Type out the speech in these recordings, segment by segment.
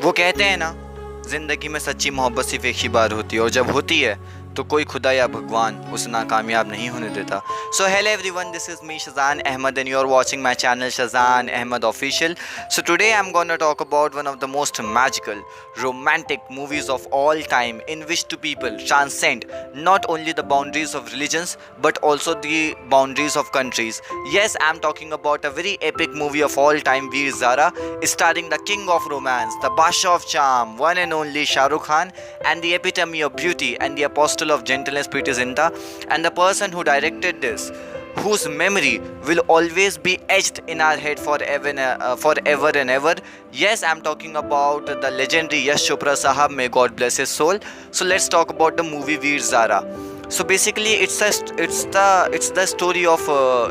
वो कहते हैं ना, जिंदगी में सच्ची मोहब्बत सिर्फ एक ही बार होती है, और जब होती है तो कोई खुदा या भगवान उसे नाकामयाब नहीं होने देता. So hello everyone, this is me Shazan Ahmed and you are watching my channel Shazan Ahmed Official. So today I'm going to talk about one of the most magical romantic movies of all time, in which two people transcend not only the boundaries of religions but also the boundaries of countries. Yes, I'm talking about a very epic movie of all time, Veer Zara, starring the king of romance, the Basha of charm, one and only Shahrukh Khan, and the epitome of beauty and the apostle of gentleness, Preity Zinta, and the person who directed this, whose memory will always be etched in our head forever and ever. Yes, I'm talking about the legendary Yash Chopra sahab, may God bless his soul. So let's talk about the movie Veer Zara. So basically, it's the story of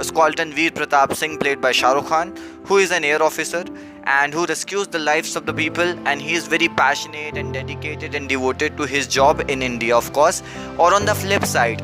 Squadron Veer Pratap Singh, played by Shahrukh Khan, who is an air officer and who rescues the lives of the people, and he is very passionate and dedicated and devoted to his job in India, of course. Or on the flip side,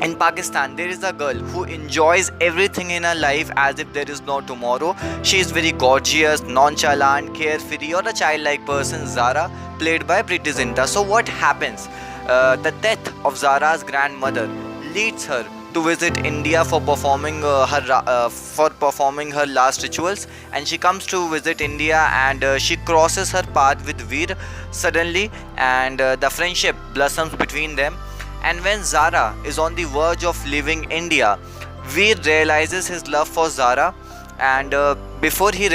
in Pakistan, there is a girl who enjoys everything in her life as if there is no tomorrow. She is very gorgeous, nonchalant, carefree, or a childlike person, Zara, played by Preity Zinta. So what happens? The death of Zara's grandmother leads her to visit India for performing her last rituals, and she comes to visit India, and she crosses her path with Veer suddenly, and the friendship blossoms between them. And when Zara is on the verge of leaving India, Veer realizes his love for Zara, and before he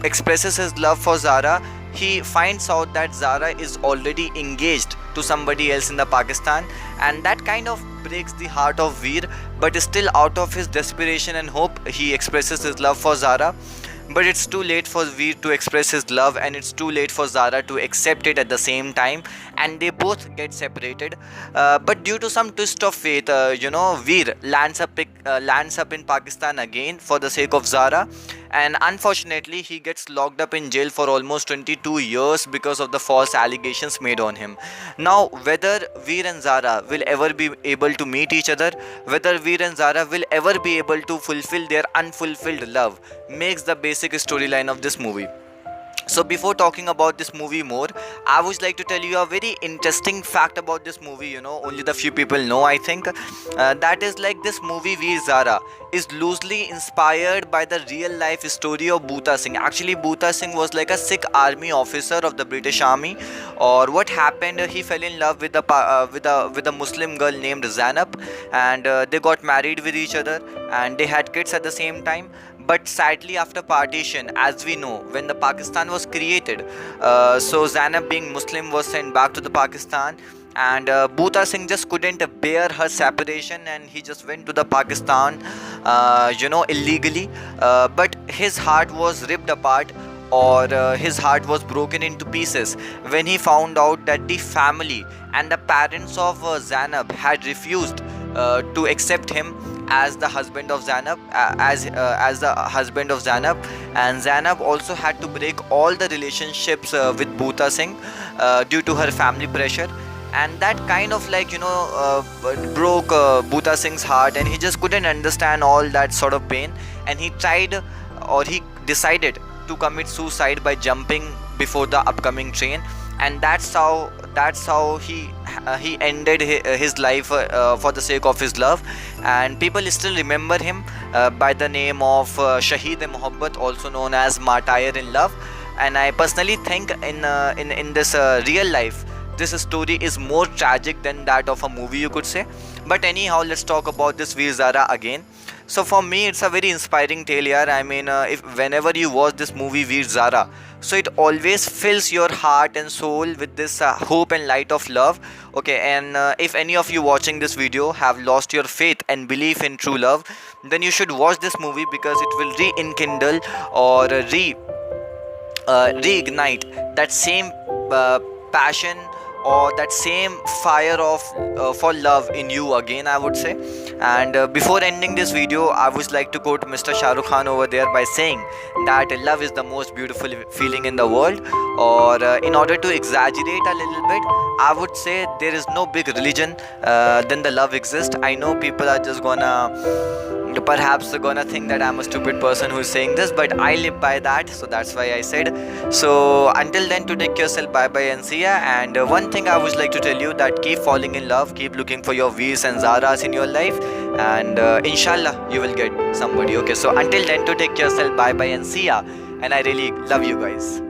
expresses his love for Zara, he finds out that Zara is already engaged to somebody else in the Pakistan, and that kind of breaks the heart of Veer. But still, out of his desperation and hope, he expresses his love for Zara. But it's too late for Veer to express his love, and it's too late for Zara to accept it at the same time, and they both get separated. But due to some twist of fate, Veer lands up in Pakistan again for the sake of Zara, and unfortunately, he gets locked up in jail for almost 22 years because of the false allegations made on him. Now, whether Veer and Zara will ever be able to meet each other, whether Veer and Zara will ever be able to fulfill their unfulfilled love, makes the basic storyline of this movie. So before talking about this movie more, I would like to tell you a very interesting fact about this movie. Only the few people know, I think. That is, like, this movie Veer Zara is loosely inspired by the real life story of Bhuta Singh. Actually, Bhuta Singh was like a Sikh army officer of the British Army. Or what happened? He fell in love with a Muslim girl named Zainab, and they got married with each other, and they had kids at the same time. But sadly, after partition, as we know, when the Pakistan was created, so Zainab, being Muslim, was sent back to the Pakistan, and Bhuta Singh just couldn't bear her separation, and he just went to the Pakistan, illegally. But his heart was ripped apart, or his heart was broken into pieces when he found out that the family and the parents of Zainab had refused to accept him as the husband of Zainab, as the husband of Zainab, and Zainab also had to break all the relationships with Bhuta Singh due to her family pressure, and that kind of, broke Bhuta Singh's heart, and he just couldn't understand all that sort of pain, and he tried, or he decided to commit suicide by jumping before the upcoming train, and that's how he ended his life for the sake of his love. And people still remember him by the name of Shaheed Mohabbat, also known as Martyr in Love. And I personally think in this real life, this story is more tragic than that of a movie, you could say. But anyhow, let's talk about this Veer Zara again. So for me, it's a very inspiring tale here. I mean, if whenever you watch this movie Veer Zara, so it always fills your heart and soul with this hope and light of love. Okay, and if any of you watching this video have lost your faith and belief in true love, then you should watch this movie, because it will rekindle or reignite that same passion, or that same fire of for love in you again, I would say. And before ending this video, I would like to quote Mr. Shahrukh Khan over there by saying that love is the most beautiful feeling in the world. Or in order to exaggerate a little bit, I would say there is no big religion than the love exists. I know people are just gonna and perhaps they're gonna think that I'm a stupid person who's saying this, but I live by that, so that's why I said. So until then, to take yourself, bye bye and see ya. And one thing I would like to tell you, that keep falling in love, keep looking for your Veers and Zaras in your life, and inshallah you will get somebody. Okay, so until then, to take yourself, bye bye and see ya. And I really love you guys.